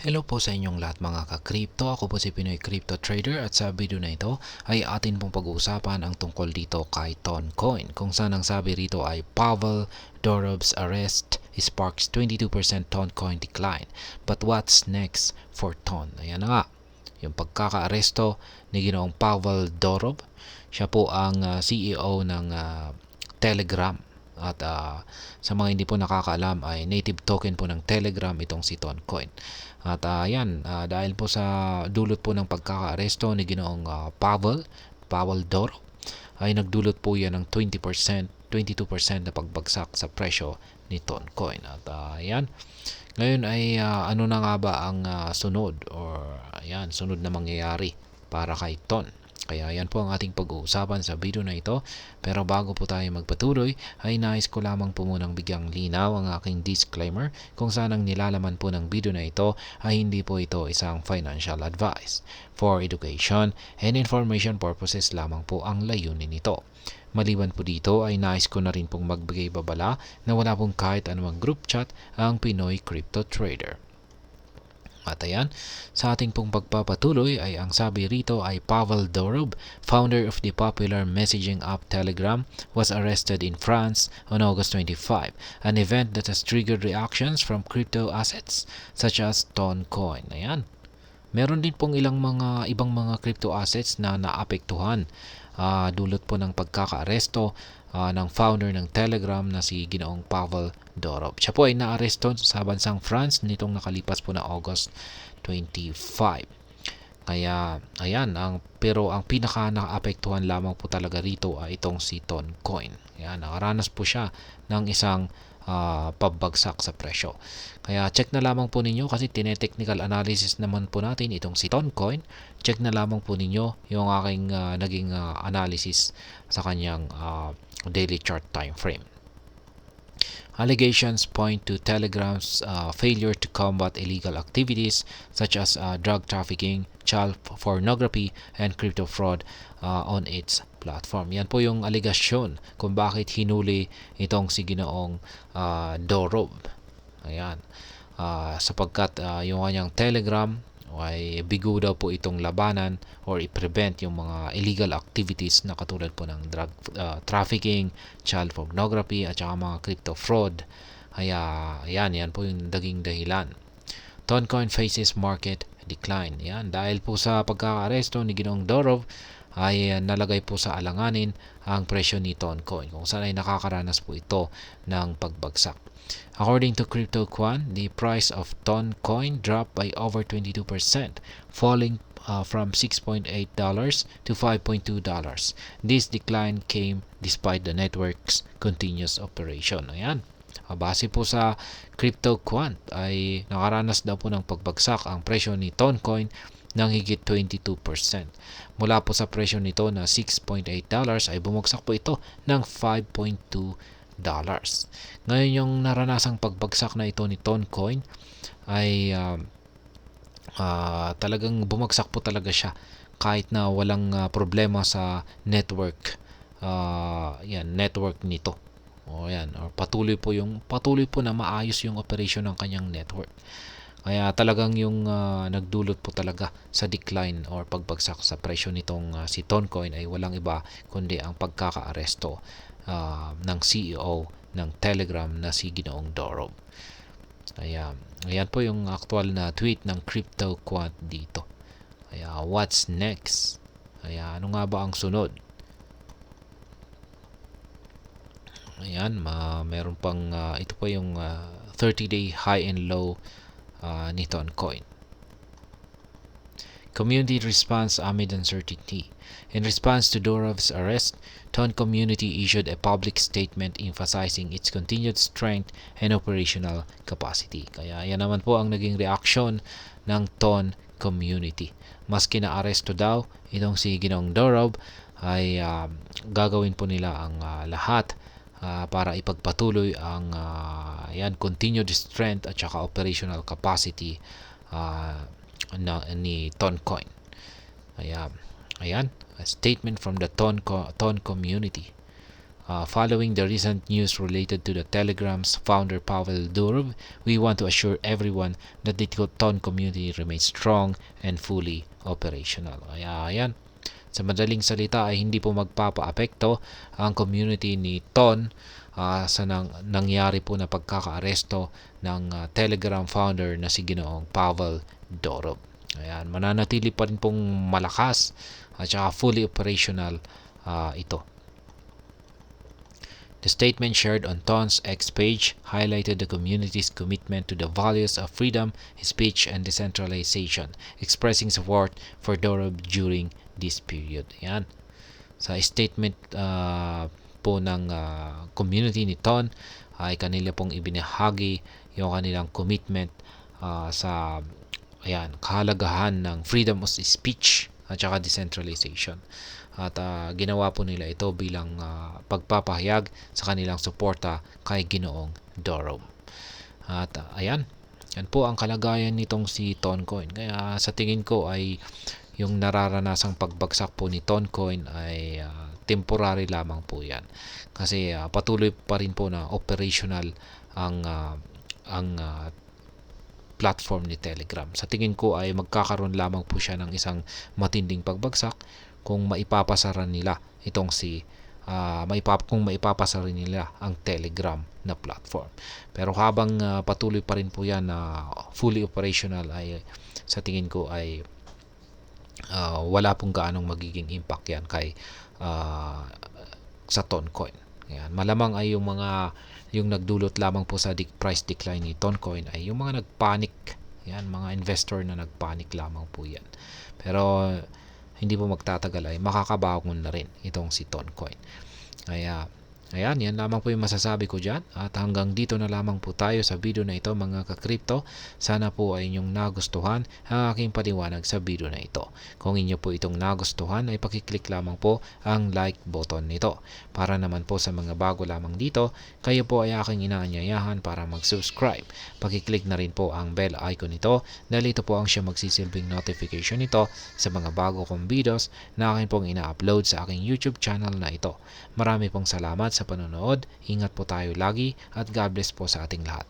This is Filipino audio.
Hello po sa inyong lahat mga ka-crypto. Ako po si Pinoy Crypto Trader at sa video na ito ay atin pong pag-uusapan ang tungkol dito kay Toncoin. Kung saan ang sabi rito ay Pavel Durov's arrest sparks 22% Toncoin decline. But what's next for Ton? Ayan na nga, yung pagkaka-aresto ni Ginoong Pavel Durov. Siya po ang CEO ng Telegram. At sa mga hindi po nakakaalam ay native token po ng Telegram itong si Toncoin. At dahil po sa dulot po ng pagkakaaresto ni Ginoong Pavel Durov ay nagdulot po yan ng 22% na pagbagsak sa presyo ni Toncoin. At ngayon ay ano na nga ba ang sunod na mangyayari para kay Ton? Kaya yan po ang ating pag-uusapan sa video na ito. Pero bago po tayo magpatuloy, ay nais ko lamang po munang bigyang linaw ang aking disclaimer kung saan ang nilalaman po ng video na ito ay hindi po ito isang financial advice. For education and information purposes lamang po ang layunin nito. Maliban po dito ay nais ko na rin pong magbigay babala na wala pong kahit anumang group chat ang Pinoy Crypto Trader. At ayan, sa ating pong pagpapatuloy ay ang sabi rito ay Pavel Durov, founder of the popular messaging app Telegram, was arrested in France on August 25, an event that has triggered reactions from crypto assets such as Toncoin. Ayan. Meron din pong ibang mga crypto assets na naapektuhan dulot po ng pagkakaaresto ng founder ng Telegram na si Ginoong Pavel Durov. Siya po ay naaresto sa bansang France nitong nakalipas po na August 25. Kaya pero ang pinaka nakaapektuhan lamang po talaga rito ay itong si Toncoin. Ayan, nakaranas po siya ng isang pabbagsak sa presyo. Kaya check na lamang po ninyo kasi tinetechnical analysis naman po natin itong si Toncoin. Check na lamang po ninyo yung aking naging analysis sa kanyang daily chart time frame. Allegations point to Telegram's failure to combat illegal activities such as drug trafficking, child pornography, and crypto fraud on its platform. Yan po yung alegasyon kung bakit hinuli itong si Ginoong Durov. Ayan. Sapagkat yung kanyang Telegram ay bigo daw po itong labanan or i-prevent yung mga illegal activities na katulad po ng drug trafficking, child pornography at saka mga crypto fraud. Kaya yan po yung naging dahilan. Toncoin faces market decline. Yan, dahil po sa pagkakaaresto ni Ginoong Durov ay nalagay po sa alanganin ang presyo ni Toncoin kung saan ay nakakaranas po ito ng pagbagsak. According to CryptoQuant, the price of Toncoin dropped by over 22%, falling from $6.8 to $5.2. This decline came despite the network's continuous operation. Ayan. Base po sa CryptoQuant ay nakaranas daw po ng pagbagsak ang presyo ni Toncoin ng higit 22%. Mula po sa presyo nito na $6.8 ay bumagsak po ito ng $5.2. Ngayon yung naranasang pagbagsak na ito ni Toncoin ay talagang bumagsak po talaga siya kahit na walang problema sa network network nito. Patuloy po na maayos yung operation ng kanyang network. Kaya talagang yung nagdulot po talaga sa decline or pagbagsak sa presyo nitong si Toncoin ay walang iba kundi ang pagkakaaresto ng CEO ng Telegram na si Ginoong Durov. Ayan po yung actual na tweet ng CryptoQuant dito. Kaya what's next? Kaya ano nga ba ang sunod? Ayan, meron pang ito po yung 30-day high and low ni Toncoin. Community response amid uncertainty. In response to Durov's arrest, Ton community issued a public statement emphasizing its continued strength and operational capacity. Kaya yan naman po ang naging reaksyon ng Ton community. Maski na aresto daw itong si Ginoong Durov ay gagawin po nila ang lahat para ipagpatuloy ang continued strength at saka operational capacity ni Toncoin. Ayan, a statement from the Ton community. Following the recent news related to the Telegram's founder Pavel Durov, we want to assure everyone that the Ton community remains strong and fully operational. Ayan. Sa madaling salita ay hindi po magpapaapekto ang community ni Ton sa nangyari po na pagkakaaresto ng Telegram founder na si Ginoong Pavel Durov. Ayan, mananatili pa rin pong malakas at saka fully operational ito. The statement shared on Ton's X page highlighted the community's commitment to the values of freedom, speech, and decentralization, expressing support for Durov during this period. Yan. Sa statement po ng community ni Ton ay kanila pong ibinahagi yung kanilang commitment sa kahalagahan ng freedom of speech at saka decentralization. At ginawa po nila ito bilang pagpapahayag sa kanilang suporta kay Ginoong Durov. At yan po ang kalagayan nitong si Toncoin. Kaya sa tingin ko ay yung nararanasang pagbagsak po ni Toncoin ay temporary lamang po yan. Kasi patuloy pa rin po na operational ang platform ni Telegram. Sa tingin ko ay magkakaroon lamang po siya ng isang matinding pagbagsak kung maipapasara nila itong kung maipapasara nila ang Telegram na platform. Pero habang patuloy pa rin po yan na fully operational ay sa tingin ko ay wala pong gaanong magiging impact yan kay sa Toncoin. Ayan, malamang ay yung nagdulot lamang po sa price decline ni Toncoin ay yung mga nagpanic. Yan, mga investor na nagpanic lamang po yan. Pero hindi po magtatagal ay makakabangon na rin itong si Toncoin. Kaya ayan, yan lamang po yung masasabi ko dyan. At hanggang dito na lamang po tayo sa video na ito mga ka-crypto. Sana po ay inyong nagustuhan ang aking paliwanag sa video na ito. Kung inyo po itong nagustuhan ay pakiclick lamang po ang like button nito. Para naman po sa mga bago lamang dito, kayo po ay aking inaanyayahan para mag-subscribe. Pakiclick na rin po ang bell icon nito dahil ito po ang siya magsisilbing notification nito sa mga bago kong videos na akin pong ina-upload sa aking YouTube channel na ito. Marami pong salamat sa panonood. Ingat po tayo lagi at God bless po sa ating lahat.